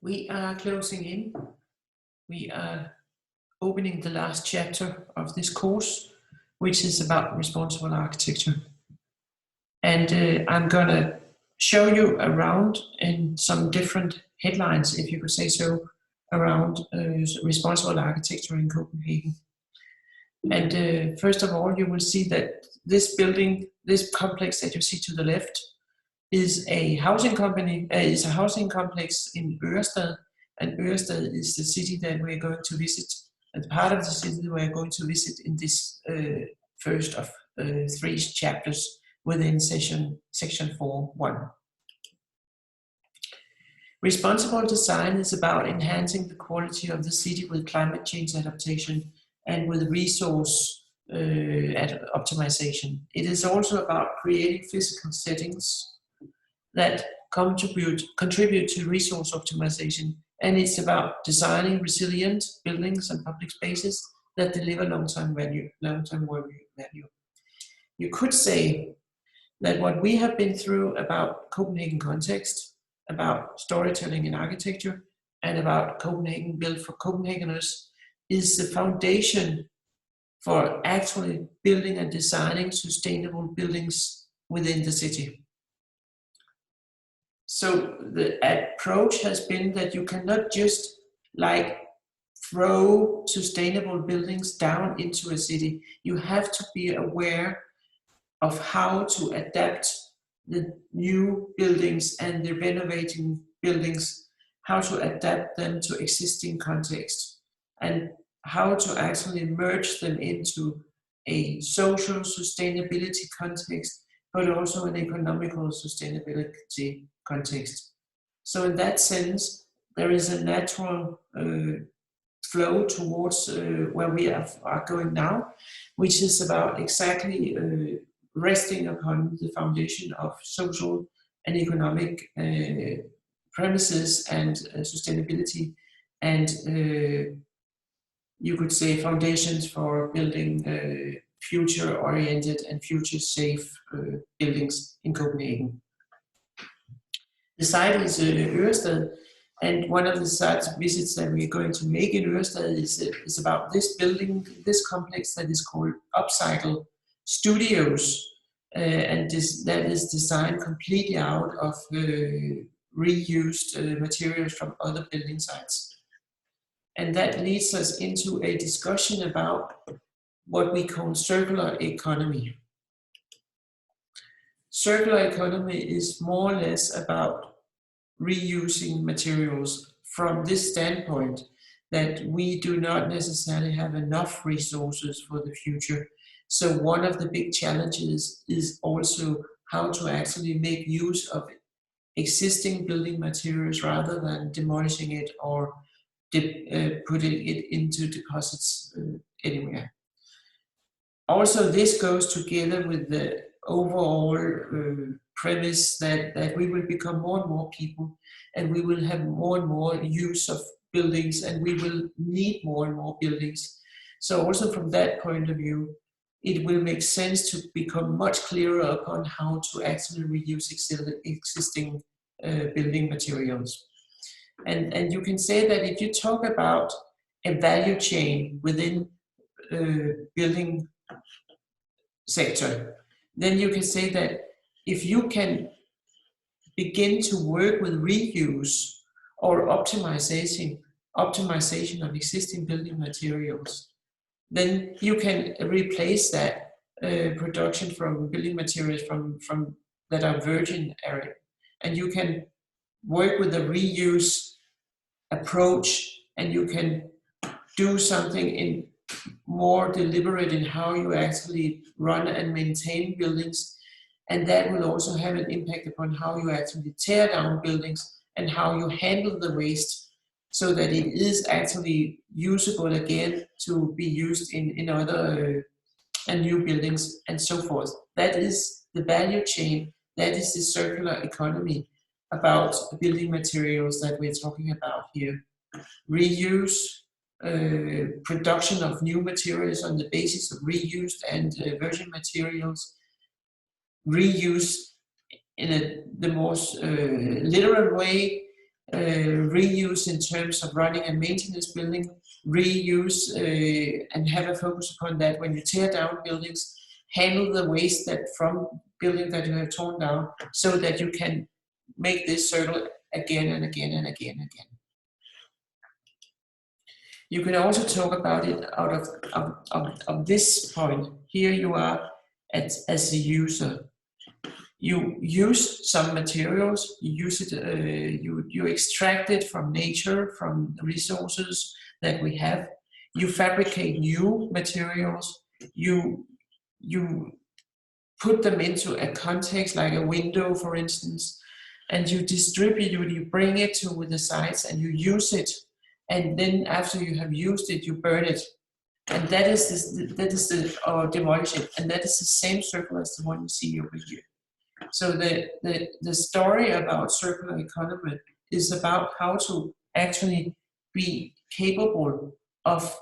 We are closing in. We are opening the last chapter of this course, which is about responsible architecture. And I'm gonna show you around in some different headlines, if you could say so, around responsible architecture in Copenhagen. And first of all, you will see that this building, this complex that you see to the left, is a housing company. Is a housing complex in Ørestad, and Ørestad is the city that we're going to visit, and part of the city we're going to visit in this first of 3 chapters within section 4.1. Responsible design is about enhancing the quality of the city with climate change adaptation and with resource optimization. It is also about creating physical settings that contribute to resource optimization, and it's about designing resilient buildings and public spaces that deliver long-term value. You could say that what we have been through about Copenhagen context, about storytelling in architecture, and about Copenhagen built for Copenhageners is the foundation for actually building and designing sustainable buildings within the city. So the approach has been that you cannot just like throw sustainable buildings down into a city. You have to be aware of how to adapt the new buildings and the renovating buildings, how to adapt them to existing context, and how to actually merge them into a social sustainability context, but also an economical sustainability context. So in that sense, there is a natural flow towards where we are going now, which is about exactly resting upon the foundation of social and economic premises and sustainability, and you could say foundations for building future-oriented and future-safe buildings in Copenhagen. The site is Ørestad, and one of the site visits that we're going to make in Ørestad is about this building, this complex that is called Upcycle Studios, and that is designed completely out of reused materials from other building sites. And that leads us into a discussion about what we call circular economy. Circular economy is more or less about reusing materials from this standpoint that we do not necessarily have enough resources for the future. So one of the big challenges is also how to actually make use of existing building materials rather than demolishing it or putting it into deposits anywhere. Also, this goes together with the overall premise that we will become more and more people, and we will have more and more use of buildings, and we will need more and more buildings. So also from that point of view, it will make sense to become much clearer upon how to actually reuse existing building materials. And you can say that if you talk about a value chain within building sector, then you can say that if you can begin to work with reuse or optimization of existing building materials, then you can replace that production from building materials from that are virgin area, and you can work with a reuse approach, and you can do something in more deliberate in how you actually run and maintain buildings, and that will also have an impact upon how you actually tear down buildings and how you handle the waste, so that it is actually usable again to be used in other and new buildings and so forth. That is the value chain, that is the circular economy about building materials that we're talking about here. Reuse, production of new materials on the basis of reused and virgin materials, reuse in the most literal way, reuse in terms of running and maintenance building, reuse and have a focus upon that when you tear down buildings, handle the waste that from building that you have torn down, so that you can make this circle again and again and again and again. You can also talk about it out of this point. Here you are as a user. You use some materials, you use it, you extract it from nature, from resources that we have. You fabricate new materials. You put them into a context like a window, for instance, and you distribute it, you bring it to the sites and you use it. And then after you have used it, you burn it. And that is or demolish it. And that is the same circle as the one you see over here. So the story about circular economy is about how to actually be capable of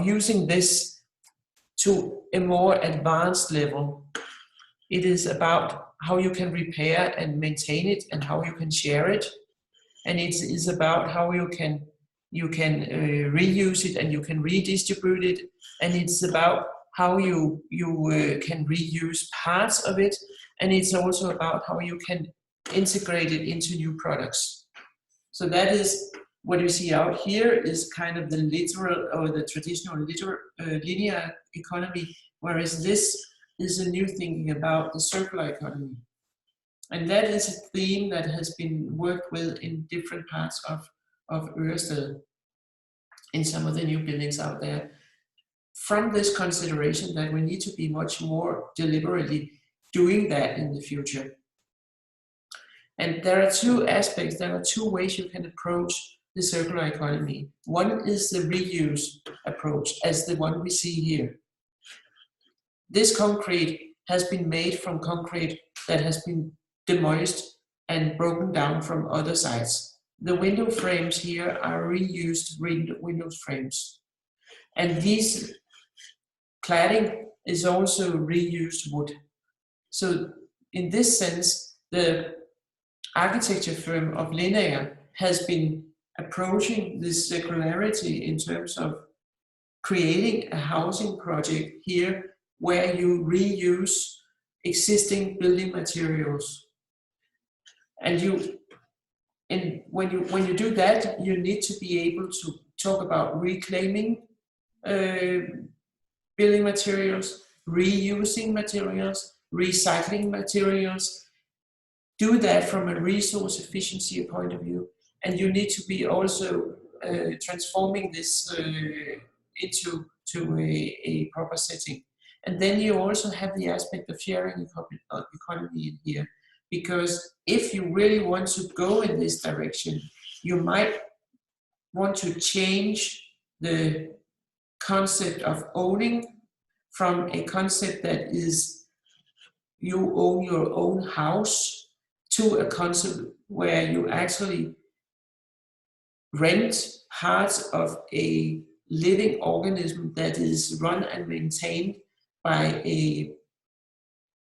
using this to a more advanced level. It is about how you can repair and maintain it and how you can share it. And it is about how you can reuse it and you can redistribute it. And it's about how you can reuse parts of it. And it's also about how you can integrate it into new products. So that is what you see out here is kind of the literal or the traditional linear economy, whereas this is a new thinking about the circular economy. And that is a theme that has been worked with in different parts of Ørsted, in some of the new buildings out there, from this consideration that we need to be much more deliberately doing that in the future. And there are two aspects, there are two ways you can approach the circular economy. One is the reuse approach, as the one we see here. This concrete has been made from concrete that has been demolished and broken down from other sites. The window frames here are reused window frames. And these cladding is also reused wood. So in this sense, the architecture firm of Linear has been approaching this circularity in terms of creating a housing project here where you reuse existing building materials. And when you do that, you need to be able to talk about reclaiming building materials, reusing materials, recycling materials. Do that from a resource efficiency point of view, and you need to be also transforming this into a proper setting. And then you also have the aspect of sharing economy in here, because if you really want to go in this direction, you might want to change the concept of owning from a concept that is you own your own house to a concept where you actually rent parts of a living organism that is run and maintained by a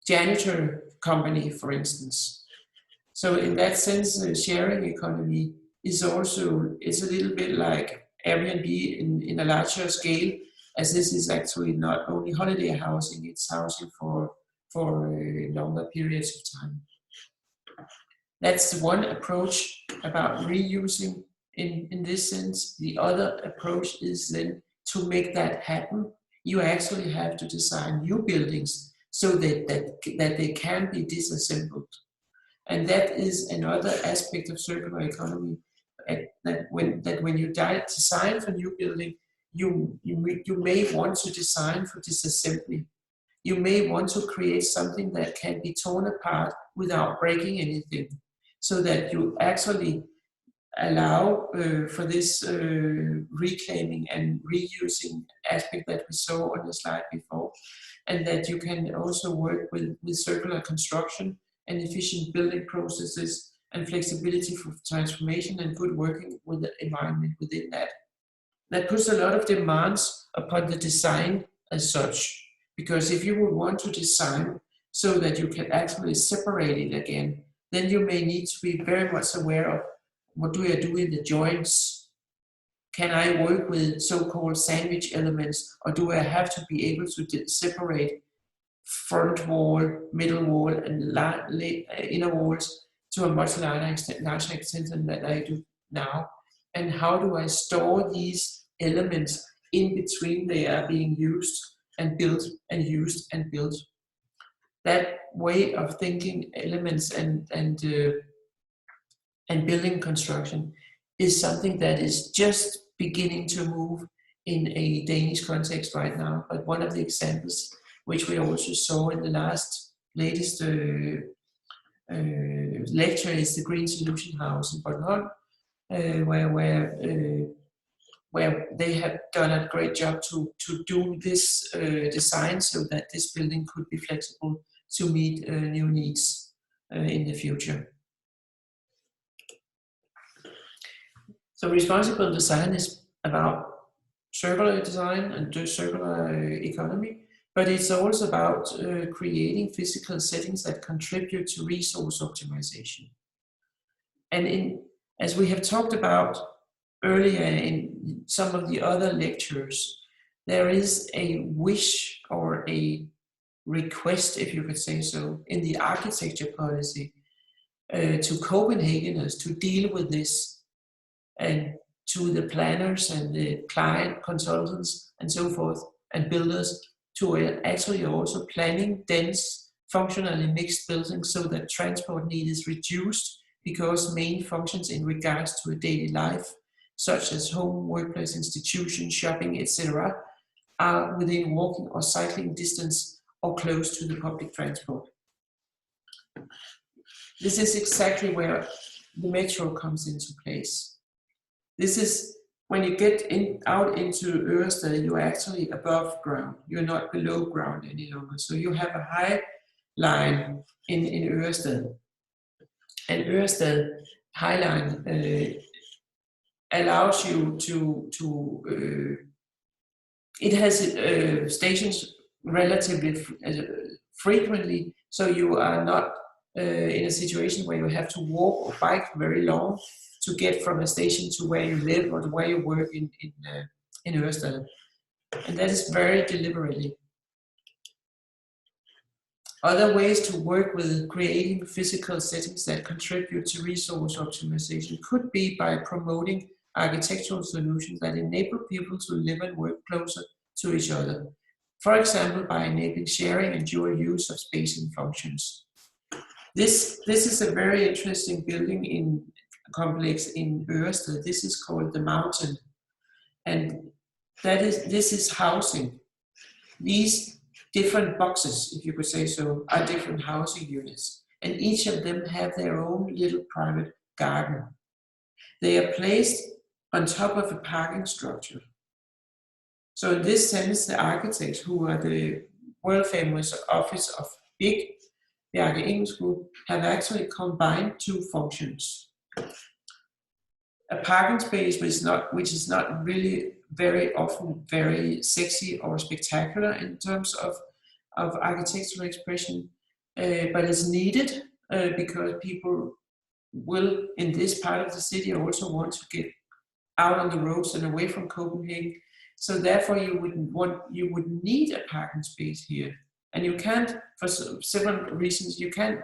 janitor company, for instance. So in that sense, the sharing economy is also, it's a little bit like Airbnb in a larger scale, as this is actually not only holiday housing, it's housing for longer periods of time. That's the one approach about reusing in this sense. The other approach is then to make that happen, you actually have to design new buildings so that they can be disassembled. And that is another aspect of circular economy, that when you design for new building, you may want to design for disassembly. You may want to create something that can be torn apart without breaking anything, so that you actually allow for this reclaiming and reusing aspect that we saw on the slide before, and that you can also work with circular construction and efficient building processes and flexibility for transformation and good working with the environment within that. That puts a lot of demands upon the design as such, because if you would want to design so that you can actually separate it again, then you may need to be very much aware of what do I do in the joints? Can I work with so-called sandwich elements, or do I have to be able to separate front wall, middle wall, and inner walls to a much larger extent than that I do now? And how do I store these elements in between they are being used and built and used and built? That way of thinking elements and building construction is something that is just beginning to move in a Danish context right now. But one of the examples, which we also saw in the latest lecture, is the Green Solution House in Bornholm, where they have done a great job to do this design so that this building could be flexible to meet new needs in the future. So responsible design is about circular design and circular economy, but it's also about creating physical settings that contribute to resource optimization. And as we have talked about earlier in some of the other lectures, there is a wish or a request, if you could say so, in the architecture policy to Copenhageners to deal with this, and to the planners and the client consultants and so forth and builders to actually also planning dense, functionally mixed buildings so that transport need is reduced, because main functions in regards to a daily life, such as home, workplace, institution, shopping, etc., are within walking or cycling distance or close to the public transport. This is exactly where the metro comes into place. This is when you get out into Ørestad, you're actually above ground. You're not below ground any longer. So you have a high line in Ørestad. And Ørestad High Line allows you it has stations relatively frequently, so you are not in a situation where you have to walk or bike very long to get from a station to where you live or where you work in Ørestad. And that is very deliberately. Other ways to work with creating physical settings that contribute to resource optimization could be by promoting architectural solutions that enable people to live and work closer to each other. For example, by enabling sharing and dual use of space and functions. This is a very interesting building complex in Ørestad. This is called the Mountain, and this is housing. These different boxes, if you could say so, are different housing units, and each of them have their own little private garden. They are placed on top of a parking structure. So in this sense, the architects, who are the world famous office of BIG, Bjarke Ingels Group, have actually combined two functions. A parking space which is not really very often very sexy or spectacular in terms of architectural expression, but is needed because people will, in this part of the city, also want to get out on the roads and away from Copenhagen. So therefore you would need a parking space here. And you can't, for several reasons, you can't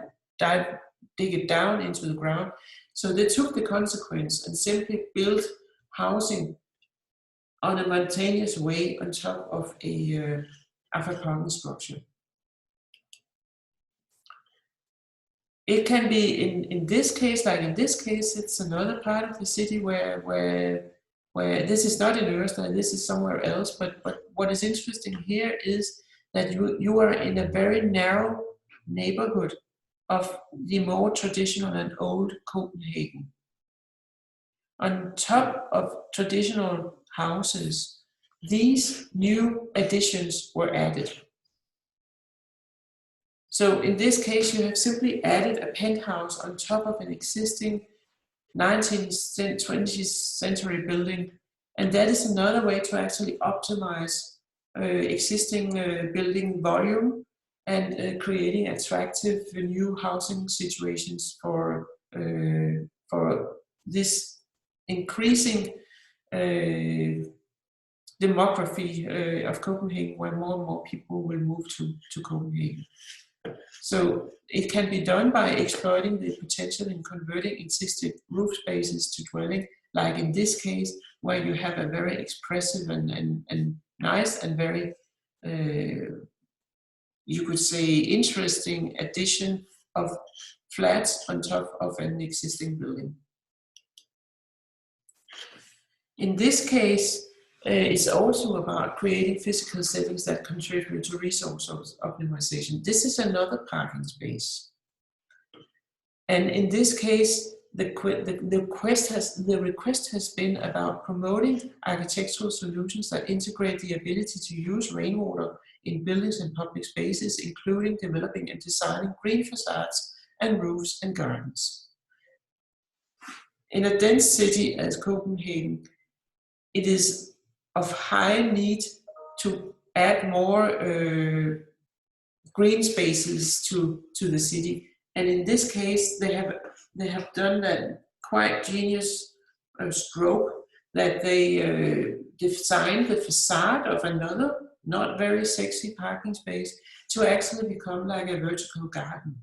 dig it down into the ground. So they took the consequence and simply built housing on a mountainous way on top of a parking structure. It can be in this case, like in this case, it's another part of the city where this is not in Ørestad, this is somewhere else. But what is interesting here is that you are in a very narrow neighborhood of the more traditional and old Copenhagen. On top of traditional houses, these new additions were added. So in this case, you have simply added a penthouse on top of an existing 19th, 20th century building. And that is another way to actually optimize existing building volume and creating attractive new housing situations for this increasing demography of Copenhagen, where more and more people will move to Copenhagen. So it can be done by exploiting the potential in converting existing roof spaces to dwelling, like in this case, where you have a very expressive and nice and very, you could say, interesting addition of flats on top of an existing building. In this case, it's also about creating physical settings that contribute to resource optimization. This is another parking space. And in this case, the request has been about promoting architectural solutions that integrate the ability to use rainwater in buildings and public spaces, including developing and designing green facades and roofs and gardens. In a dense city as Copenhagen, it is of high need to add more green spaces to the city. And in this case, they have done that quite genius stroke that they designed the facade of another not very sexy parking space to actually become like a vertical garden.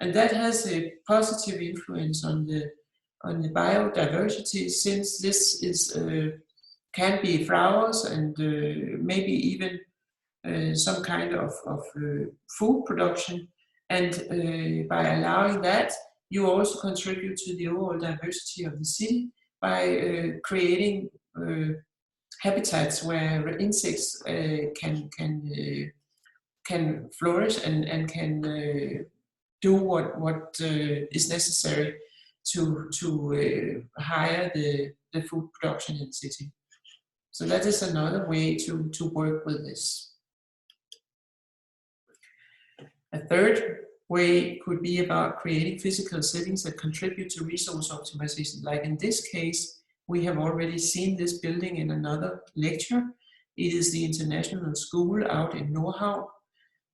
And that has a positive influence on the biodiversity, since this is can be flowers and maybe even some kind of food production. And by allowing that, you also contribute to the overall diversity of the city by creating habitats where insects can flourish and can do what is necessary to hire the food production in the city. So that is another way to work with this. A third way could be about creating physical settings that contribute to resource optimization. Like in this case, we have already seen this building in another lecture. It is the International School out in Nordhavn.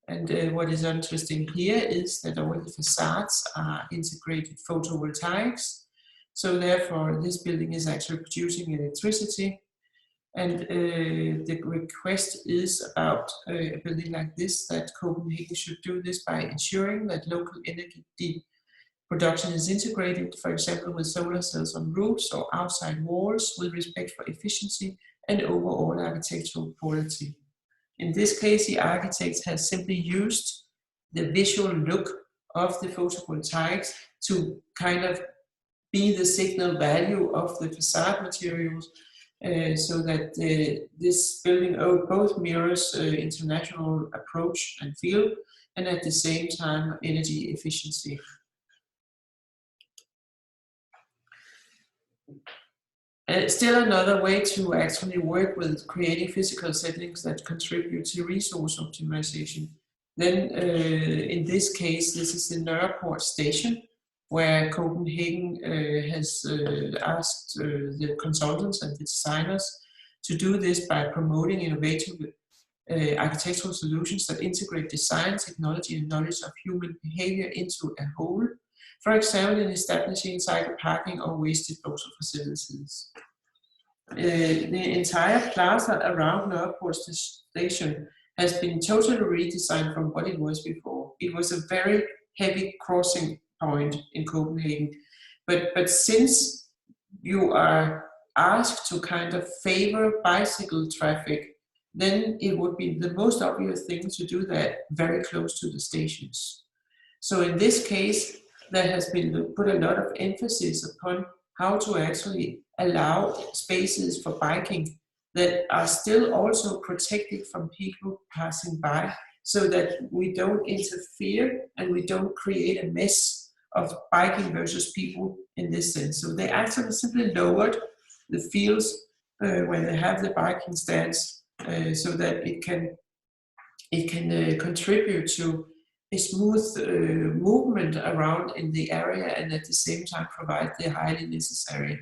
And what is interesting here is that all the facades are integrated photovoltaics. So therefore, this building is actually producing electricity. And the request is about a building like this, that Copenhagen should do this by ensuring that local energy production is integrated, for example, with solar cells on roofs or outside walls, with respect for efficiency and overall architectural quality. In this case, the architect has simply used the visual look of the photovoltaics to kind of be the signal value of the facade materials, so that this building both mirrors international approach and feel, and at the same time energy efficiency. Still another way to actually work with creating physical settings that contribute to resource optimization. Then in this case, this is the Nørreport station, where Copenhagen has asked the consultants and the designers to do this by promoting innovative architectural solutions that integrate design, technology, and knowledge of human behavior into a whole. For example, in establishing cycle parking or waste disposal facilities. The entire plaza around Nørreport station has been totally redesigned from what it was before. It was a very heavy crossing point in Copenhagen, but since you are asked to kind of favor bicycle traffic, then it would be the most obvious thing to do that very close to the stations. So in this case, there has been put a lot of emphasis upon how to actually allow spaces for biking that are still also protected from people passing by, so that we don't interfere and we don't create a mess of biking versus people in this sense. So they actually simply lowered the fields when they have the biking stands, so that it can contribute to a smooth movement around in the area, and at the same time provide the highly necessary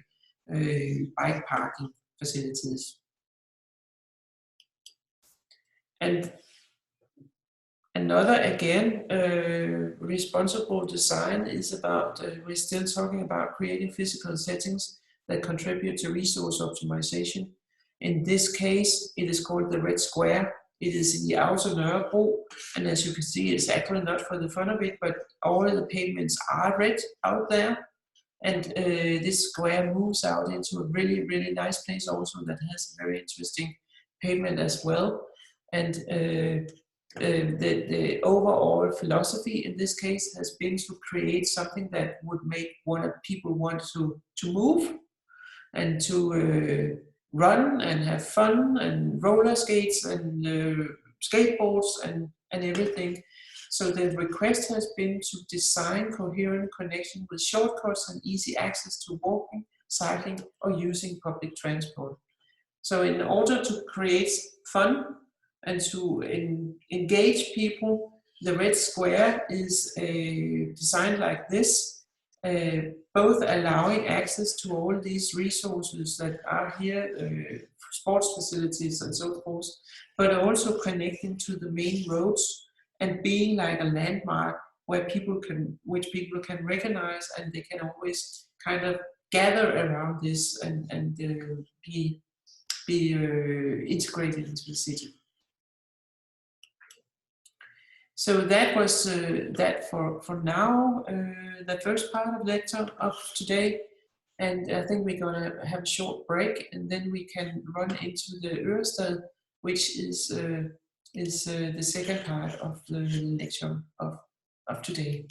bike parking facilities. And Another, again, responsible design is about, we're still talking about creating physical settings that contribute to resource optimization. In this case, it is called the red square. It is in the outer Nørrebro, and as you can see, it's actually not for the fun of it, but all the pavements are red out there. And this square moves out into a really, really nice place also that has a very interesting pavement as well. And the overall philosophy in this case has been to create something that would make people want to move and to run and have fun and roller skates and skateboards and everything. So the request has been to design coherent connection with shortcuts and easy access to walking, cycling, or using public transport. So in order to create fun and to engage people, the red square is designed like this, both allowing access to all these resources that are here, sports facilities and so forth, but also connecting to the main roads and being like a landmark where which people can recognize, and they can always kind of gather around this and be integrated into the city. So that was that for now, the first part of the lecture of today. And I think we're going to have a short break, and then we can run into the Ørestad, which is the second part of the lecture of today.